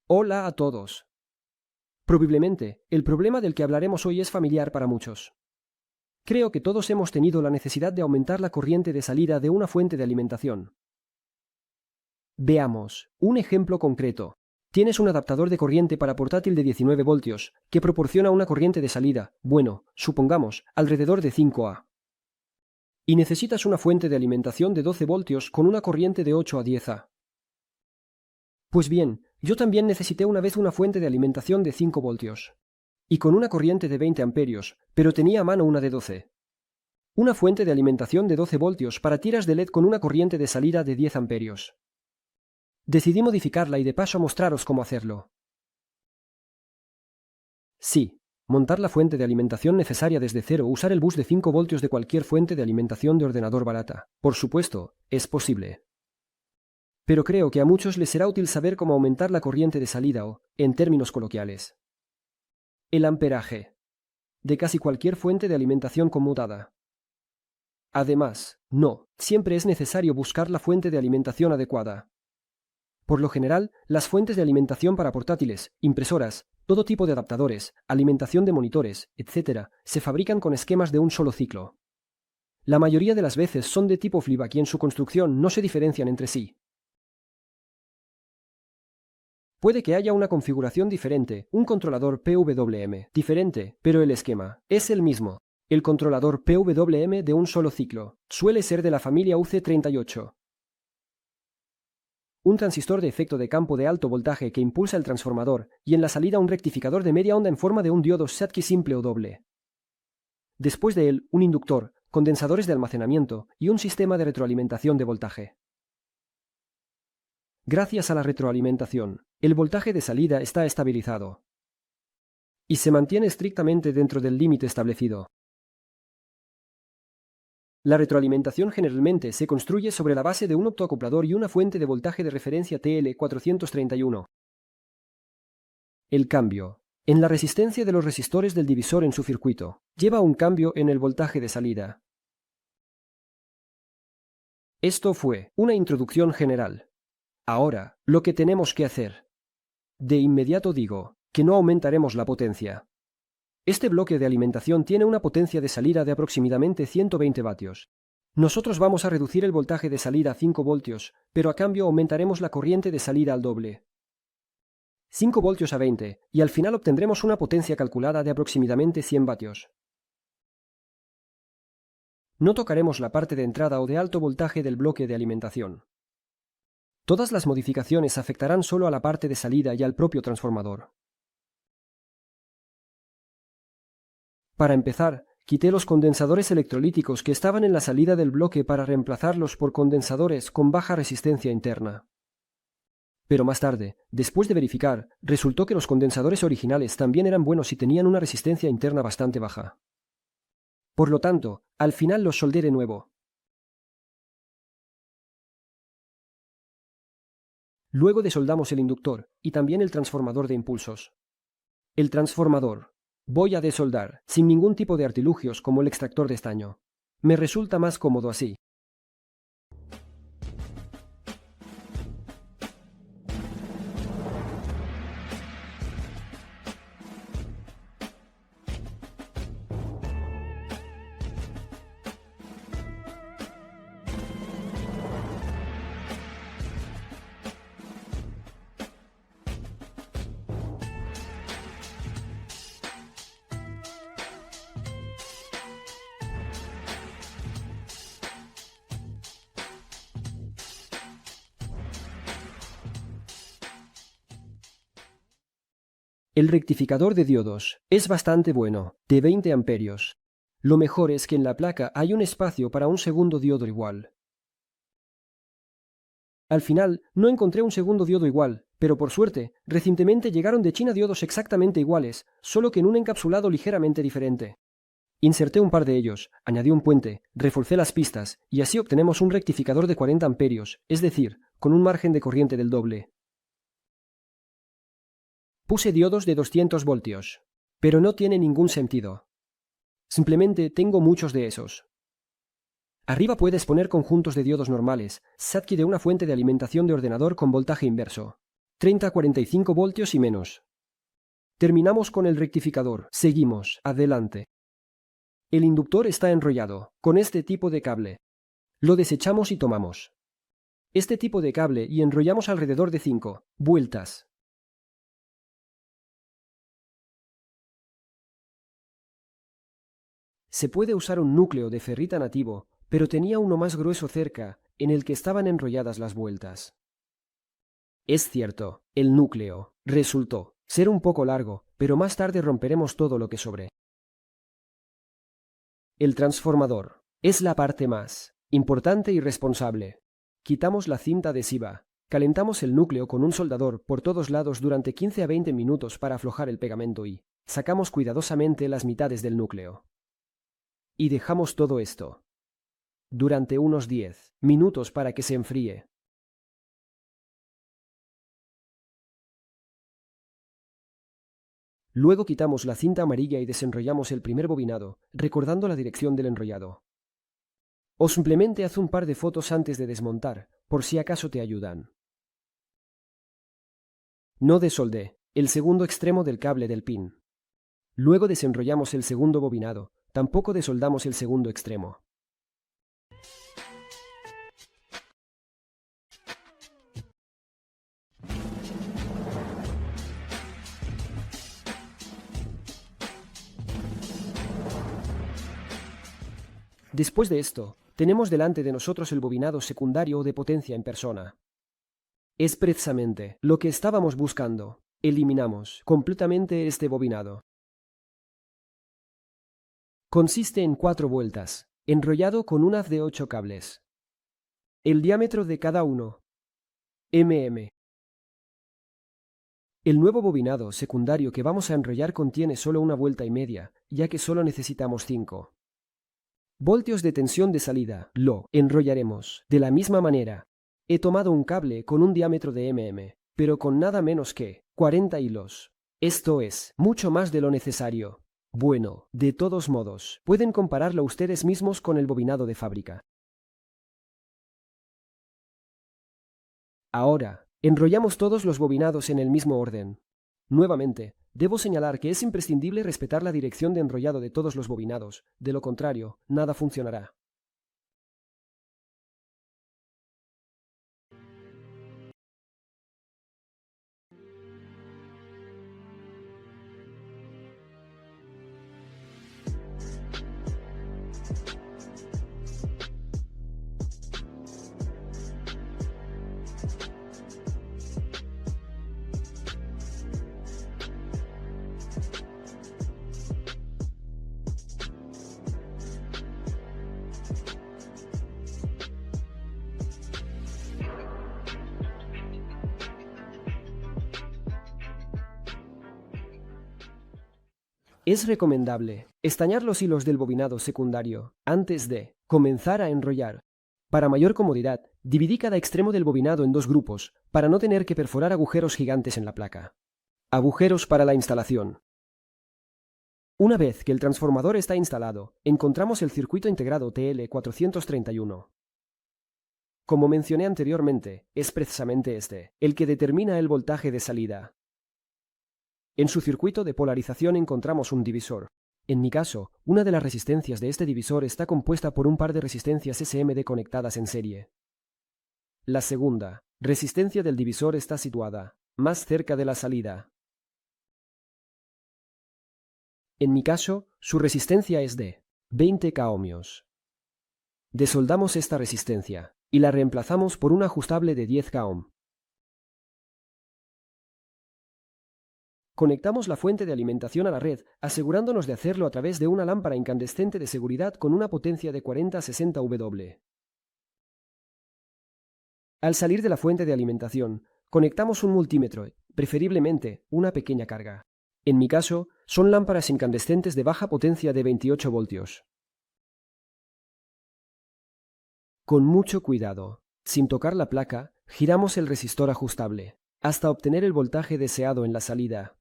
Hola a todos. Probablemente, el problema del que hablaremos hoy es familiar para muchos. Creo que todos hemos tenido la necesidad de aumentar la corriente de salida de una fuente de alimentación. Veamos, un ejemplo concreto. Tienes un adaptador de corriente para portátil de 19 voltios, que proporciona una corriente de salida, bueno, supongamos, alrededor de 5 A. Y necesitas una fuente de alimentación de 12 voltios con una corriente de 8 a 10 A. Pues bien, yo también necesité una vez una fuente de alimentación de 5 voltios. Y con una corriente de 20 amperios, pero tenía a mano una de 12. Una fuente de alimentación de 12 voltios para tiras de LED con una corriente de salida de 10 amperios. Decidí modificarla y de paso mostraros cómo hacerlo. Sí, montar la fuente de alimentación necesaria desde cero o usar el bus de 5 voltios de cualquier fuente de alimentación de ordenador barata. Por supuesto, es posible. Pero creo que a muchos les será útil saber cómo aumentar la corriente de salida o, en términos coloquiales, el amperaje de casi cualquier fuente de alimentación conmutada. Además, no siempre es necesario buscar la fuente de alimentación adecuada. Por lo general, las fuentes de alimentación para portátiles, impresoras, todo tipo de adaptadores, alimentación de monitores, etc., se fabrican con esquemas de un solo ciclo. La mayoría de las veces son de tipo flyback y en su construcción no se diferencian entre sí. Puede que haya una configuración diferente, un controlador PWM diferente, pero el esquema es el mismo. El controlador PWM de un solo ciclo suele ser de la familia UC38. Un transistor de efecto de campo de alto voltaje que impulsa el transformador y en la salida un rectificador de media onda en forma de un diodo Schottky simple o doble. Después de él, un inductor, condensadores de almacenamiento y un sistema de retroalimentación de voltaje. Gracias a la retroalimentación, el voltaje de salida está estabilizado y se mantiene estrictamente dentro del límite establecido. La retroalimentación generalmente se construye sobre la base de un optoacoplador y una fuente de voltaje de referencia TL431. El cambio en la resistencia de los resistores del divisor en su circuito lleva a un cambio en el voltaje de salida. Esto fue una introducción general. Ahora, lo que tenemos que hacer. De inmediato digo que no aumentaremos la potencia. Este bloque de alimentación tiene una potencia de salida de aproximadamente 120 vatios. Nosotros vamos a reducir el voltaje de salida a 5 voltios, pero a cambio aumentaremos la corriente de salida al doble. 5 voltios a 20, y al final obtendremos una potencia calculada de aproximadamente 100 vatios. No tocaremos la parte de entrada o de alto voltaje del bloque de alimentación. Todas las modificaciones afectarán solo a la parte de salida y al propio transformador. Para empezar, quité los condensadores electrolíticos que estaban en la salida del bloque para reemplazarlos por condensadores con baja resistencia interna. Pero más tarde, después de verificar, resultó que los condensadores originales también eran buenos y tenían una resistencia interna bastante baja. Por lo tanto, al final los soldé de nuevo. Luego desoldamos el inductor y también el transformador de impulsos. El transformador. Voy a desoldar, sin ningún tipo de artilugios como el extractor de estaño. Me resulta más cómodo así. El rectificador de diodos es bastante bueno, de 20 amperios. Lo mejor es que en la placa hay un espacio para un segundo diodo igual. Al final, no encontré un segundo diodo igual, pero por suerte, recientemente llegaron de China diodos exactamente iguales, solo que en un encapsulado ligeramente diferente. Inserté un par de ellos, añadí un puente, reforcé las pistas, y así obtenemos un rectificador de 40 amperios, es decir, con un margen de corriente del doble. Puse diodos de 200 voltios, pero no tiene ningún sentido. Simplemente tengo muchos de esos. Arriba puedes poner conjuntos de diodos normales, Schottky de una fuente de alimentación de ordenador con voltaje inverso. 30 a 45 voltios y menos. Terminamos con el rectificador. Seguimos. Adelante. El inductor está enrollado con este tipo de cable. Lo desechamos y tomamos este tipo de cable y enrollamos alrededor de 5 vueltas. Se puede usar un núcleo de ferrita nativo, pero tenía uno más grueso cerca, en el que estaban enrolladas las vueltas. Es cierto, el núcleo resultó ser un poco largo, pero más tarde romperemos todo lo que sobre. El transformador es la parte más importante y responsable. Quitamos la cinta adhesiva, calentamos el núcleo con un soldador por todos lados durante 15 a 20 minutos para aflojar el pegamento y sacamos cuidadosamente las mitades del núcleo. Y dejamos todo esto durante unos 10 minutos para que se enfríe. Luego quitamos la cinta amarilla y desenrollamos el primer bobinado, recordando la dirección del enrollado. O simplemente haz un par de fotos antes de desmontar, por si acaso te ayudan. No desoldé el segundo extremo del cable del pin. Luego desenrollamos el segundo bobinado, tampoco desoldamos el segundo extremo. Después de esto, tenemos delante de nosotros el bobinado secundario de potencia en persona. Es precisamente lo que estábamos buscando. Eliminamos completamente este bobinado. Consiste en 4 vueltas, enrollado con un haz de 8 cables. El diámetro de cada uno, mm. El nuevo bobinado secundario que vamos a enrollar contiene solo una vuelta y media, ya que solo necesitamos 5 voltios de tensión de salida. Lo enrollaremos de la misma manera. He tomado un cable con un diámetro de pero con nada menos que 40 hilos. Esto es mucho más de lo necesario. Bueno, de todos modos, pueden compararlo ustedes mismos con el bobinado de fábrica. Ahora, enrollamos todos los bobinados en el mismo orden. Nuevamente, debo señalar que es imprescindible respetar la dirección de enrollado de todos los bobinados, de lo contrario, nada funcionará. Es recomendable estañar los hilos del bobinado secundario antes de comenzar a enrollar. Para mayor comodidad, dividí cada extremo del bobinado en 2 grupos para no tener que perforar agujeros gigantes en la placa. Agujeros para la instalación. Una vez que el transformador está instalado, encontramos el circuito integrado TL431. Como mencioné anteriormente, es precisamente este el que determina el voltaje de salida. En su circuito de polarización encontramos un divisor. En mi caso, una de las resistencias de este divisor está compuesta por un par de resistencias SMD conectadas en serie. La segunda resistencia del divisor está situada más cerca de la salida. En mi caso, su resistencia es de 20 ohmios. Desoldamos esta resistencia y la reemplazamos por un ajustable de 10 ohm. Conectamos la fuente de alimentación a la red, asegurándonos de hacerlo a través de una lámpara incandescente de seguridad con una potencia de 40 a 60 W. Al salir de la fuente de alimentación, conectamos un multímetro, preferiblemente una pequeña carga. En mi caso, son lámparas incandescentes de baja potencia de 28 voltios. Con mucho cuidado, sin tocar la placa, giramos el resistor ajustable, hasta obtener el voltaje deseado en la salida.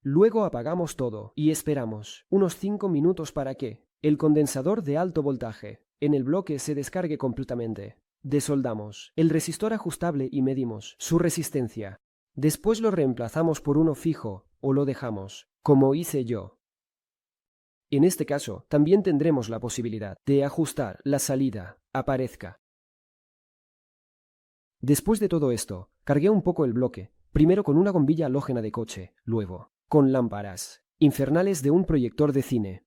Luego apagamos todo y esperamos unos 5 minutos para que el condensador de alto voltaje en el bloque se descargue completamente. Desoldamos el resistor ajustable y medimos su resistencia. Después lo reemplazamos por uno fijo o lo dejamos, como hice yo. En este caso, también tendremos la posibilidad de ajustar la salida, aparezca. Después de todo esto, cargué un poco el bloque, primero con una bombilla halógena de coche, luego con lámparas infernales de un proyector de cine.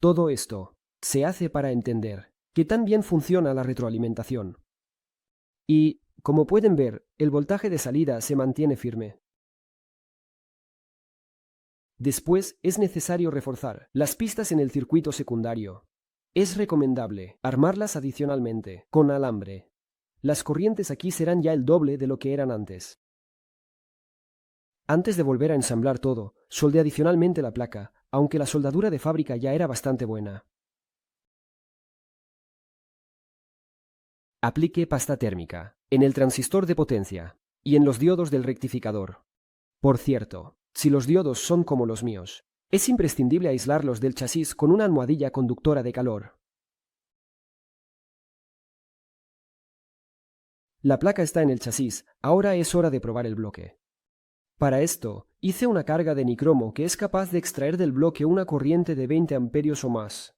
Todo esto se hace para entender que tan bien funciona la retroalimentación. Y, como pueden ver, el voltaje de salida se mantiene firme. Después es necesario reforzar las pistas en el circuito secundario. Es recomendable armarlas adicionalmente con alambre. Las corrientes aquí serán ya el doble de lo que eran antes. Antes de volver a ensamblar todo, soldé adicionalmente la placa, aunque la soldadura de fábrica ya era bastante buena. Aplique pasta térmica en el transistor de potencia y en los diodos del rectificador. Por cierto, si los diodos son como los míos, es imprescindible aislarlos del chasis con una almohadilla conductora de calor. La placa está en el chasis, ahora es hora de probar el bloque. Para esto, hice una carga de nicromo que es capaz de extraer del bloque una corriente de 20 amperios o más.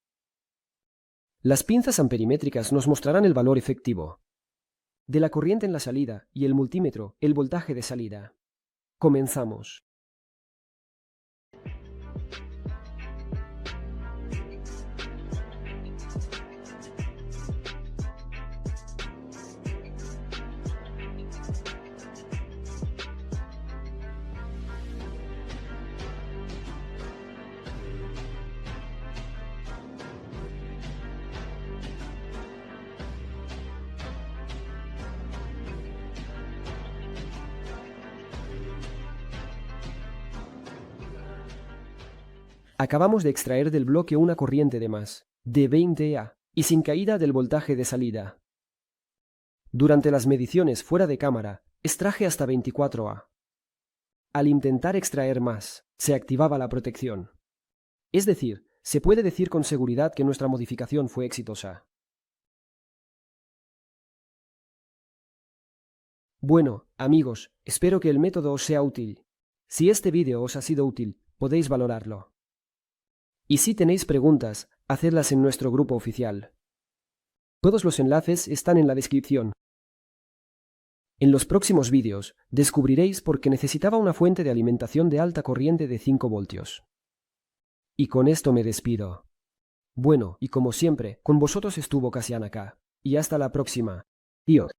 Las pinzas amperimétricas nos mostrarán el valor efectivo de la corriente en la salida y el multímetro, el voltaje de salida. Comenzamos. Acabamos de extraer del bloque una corriente de más, de 20 A, y sin caída del voltaje de salida. Durante las mediciones fuera de cámara, extraje hasta 24 A. Al intentar extraer más, se activaba la protección. Es decir, se puede decir con seguridad que nuestra modificación fue exitosa. Bueno, amigos, espero que el método os sea útil. Si este vídeo os ha sido útil, podéis valorarlo. Y si tenéis preguntas, hacedlas en nuestro grupo oficial. Todos los enlaces están en la descripción. En los próximos vídeos descubriréis por qué necesitaba una fuente de alimentación de alta corriente de 5 voltios. Y con esto me despido. Bueno, y como siempre, con vosotros estuvo Casian acá. Y hasta la próxima. Adiós.